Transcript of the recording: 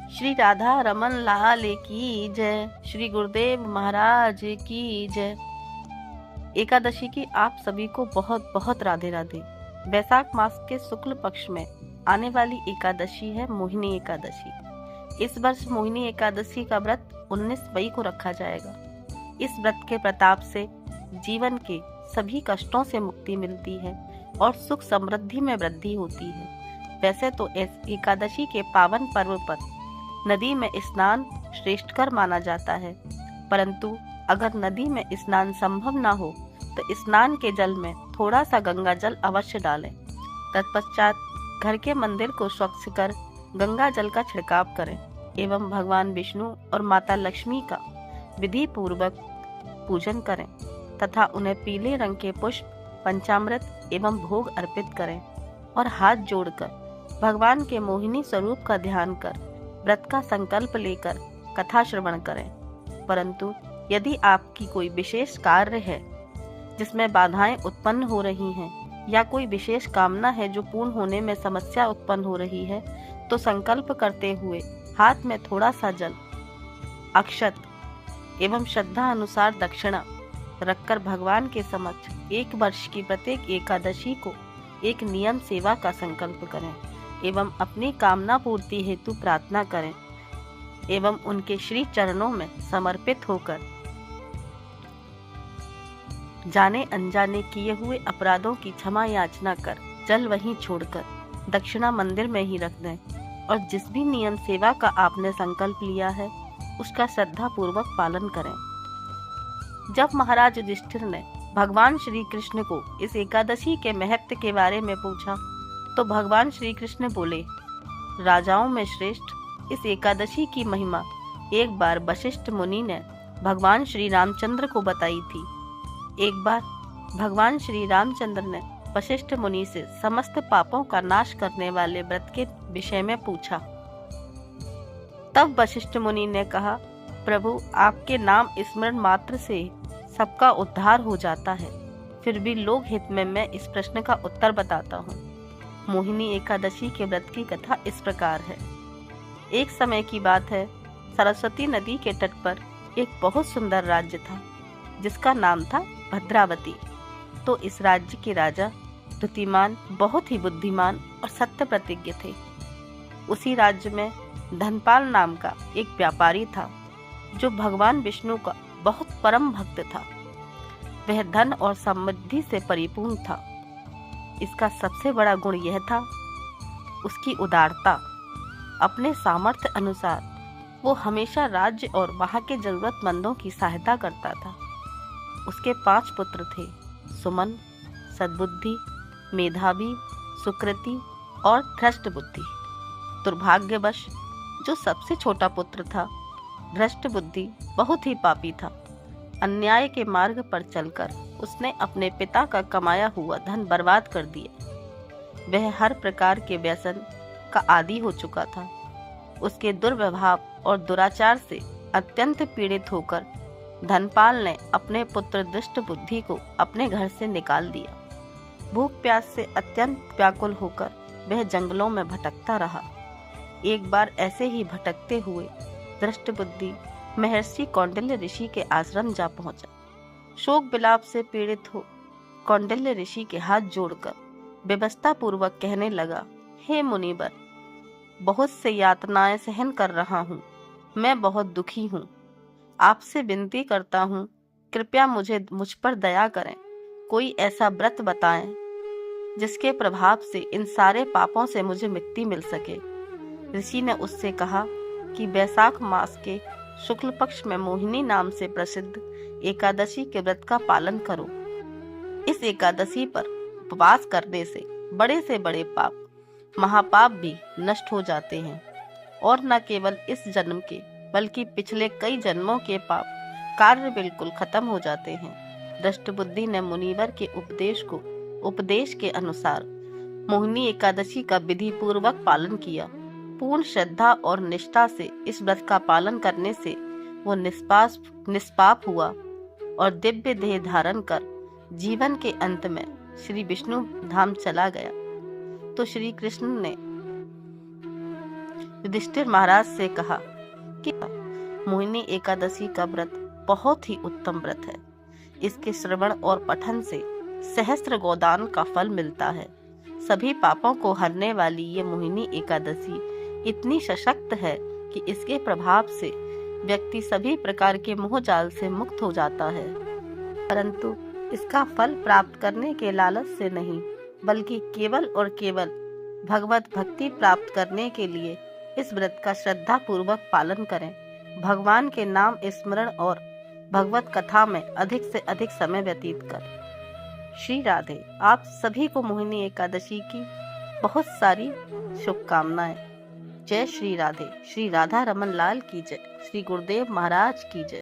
श्री राधा रमन लाल की जय। श्री गुरुदेव महाराज की जय। एकादशी की आप सभी को बहुत बहुत राधे राधे। वैशाख मास के शुक्ल पक्ष में आने वाली एकादशी है मोहिनी एकादशी। इस वर्ष मोहिनी एकादशी का व्रत 19 मई को रखा जाएगा। इस व्रत के प्रताप से जीवन के सभी कष्टों से मुक्ति मिलती है और सुख समृद्धि में वृद्धि होती है। वैसे तो इस एकादशी के पावन पर्व पर नदी में स्नान श्रेष्ठकर माना जाता है, परंतु अगर नदी में स्नान संभव ना हो तो स्नान के जल में थोड़ा सा गंगा जल अवश्य डालें। तत्पश्चात घर के मंदिर को स्वच्छ कर गंगा जल का छिड़काव करें एवं भगवान विष्णु और माता लक्ष्मी का विधि पूर्वक पूजन करें तथा उन्हें पीले रंग के पुष्प, पंचामृत एवं भोग अर्पित करें और हाथ जोड़कर भगवान के मोहिनी स्वरूप का ध्यान कर व्रत का संकल्प लेकर कथा श्रवण करें। परंतु यदि आपकी कोई विशेष कार्य है जिसमें बाधाएं उत्पन्न हो रही हैं या कोई विशेष कामना है जो पूर्ण होने में समस्या उत्पन्न हो रही है, तो संकल्प करते हुए हाथ में थोड़ा सा जल, अक्षत एवं श्रद्धा अनुसार दक्षिणा रखकर भगवान के समक्ष 1 वर्ष की प्रत्येक एकादशी को एक नियम सेवा का संकल्प करें एवं अपनी कामना पूर्ति हेतु प्रार्थना करें एवं उनके श्री चरणों में समर्पित होकर जाने अनजाने किए हुए अपराधों की क्षमा याचना कर जल वहीं छोड़कर दक्षिणा मंदिर में ही रख दें और जिस भी नियम सेवा का आपने संकल्प लिया है उसका श्रद्धा पूर्वक पालन करें। जब महाराज युधिष्ठिर ने भगवान श्री कृष्ण को इस एकादशी के महत्व के बारे में पूछा तो भगवान श्री कृष्ण बोले, राजाओं में श्रेष्ठ इस एकादशी की महिमा एक बार वशिष्ठ मुनि ने भगवान श्री रामचंद्र को बताई थी। एक बार भगवान श्री रामचंद्र ने वशिष्ठ मुनि से समस्त पापों का नाश करने वाले व्रत के विषय में पूछा। तब वशिष्ठ मुनि ने कहा, प्रभु आपके नाम स्मरण मात्र से सबका उद्धार हो जाता है, फिर भी लोक हित में मैं इस प्रश्न का उत्तर बताता हूँ। मोहिनी एकादशी के व्रत की कथा इस प्रकार है। एक समय की बात है, सरस्वती नदी के तट पर एक बहुत सुंदर राज्य था जिसका नाम था भद्रावती। तो इस राज्य के राजा द्युतिमान बहुत ही बुद्धिमान और सत्य प्रतिज्ञ थे। उसी राज्य में धनपाल नाम का एक व्यापारी था जो भगवान विष्णु का बहुत परम भक्त था। वह धन और समृद्धि से परिपूर्ण था। इसका सबसे बड़ा गुण यह था उसकी उदारता। अपने सामर्थ्य अनुसार वो हमेशा राज्य और वहां के जरूरतमंदों की सहायता करता था। उसके 5 पुत्र थे, सुमन, सद्बुद्धि, मेधावी, सुकृति और धृष्ट बुद्धि। दुर्भाग्यवश जो सबसे छोटा पुत्र था, धृष्ट बुद्धि, बहुत ही पापी था। अन्याय के मार्ग पर चलकर उसने अपने पिता का कमाया हुआ धन बर्बाद कर दिया। वह हर प्रकार के व्यसन का आदी हो चुका था। उसके दुर्व्यवहार और दुराचार से अत्यंत पीड़ित होकर धनपाल ने अपने पुत्र दुष्ट बुद्धि को अपने घर से निकाल दिया। भूख प्यास से अत्यंत व्याकुल होकर वह जंगलों में भटकता रहा। एक बार ऐसे ही भटकते हुए दृष्ट बुद्धि महर्षि कौंडिल्य ऋषि के आश्रम जा पहुंचा। शोक विलाप से पीड़ित हो कौंडिल्य ऋषि के हाथ जोड़कर व्यवस्था पूर्वक कहने लगा, हे मुनिवर, बहुत से यातनाएं सहन कर रहा हूँ। मैं बहुत दुखी हूँ। आपसे विनती करता हूँ, कृपया मुझ पर दया करें। कोई ऐसा व्रत बताएं जिसके प्रभाव से इन सारे पापों से मुझे मुक्ति मिल सके। ऋषि ने उससे कहा कि वैशाख मास के शुक्ल पक्ष में मोहिनी नाम से प्रसिद्ध एकादशी के व्रत का पालन करो। इस एकादशी पर उपवास करने से बड़े पाप, महापाप भी नष्ट हो जाते हैं और न केवल इस जन्म के बल्कि पिछले कई जन्मों के पाप कार्य बिल्कुल खत्म हो जाते हैं। दृष्ट बुद्धि ने मुनिवर के उपदेश के अनुसार मोहिनी एकादशी का विधि पूर्वक पालन किया। पूर्ण श्रद्धा और निष्ठा से इस व्रत का पालन करने से वो निष्पाप हुआ और दिव्य देह धारण कर जीवन के अंत में श्री विष्णु धाम चला गया। तो श्री कृष्ण ने युधिष्ठिर महाराज से कहा कि मोहिनी एकादशी का व्रत बहुत ही उत्तम व्रत है। इसके श्रवण और पठन से सहस्त्र गोदान का फल मिलता है। सभी पापों को हरने वाली ये मोहिनी एकादशी इतनी सशक्त है कि इसके प्रभाव से व्यक्ति सभी प्रकार के मोह जाल से मुक्त हो जाता है, परंतु इसका फल प्राप्त करने के लालच से नहीं, बल्कि केवल और केवल भगवत भक्ति प्राप्त करने के लिए इस व्रत का श्रद्धा पूर्वक पालन करें। भगवान के नाम स्मरण और भगवत कथा में अधिक से अधिक समय व्यतीत कर। श्री राधे। आप सभी को मोहिनी एकादशी की बहुत सारी शुभकामनाएं। जय श्री राधे। श्री राधा रमन लाल की जय। श्री गुरुदेव महाराज की जय।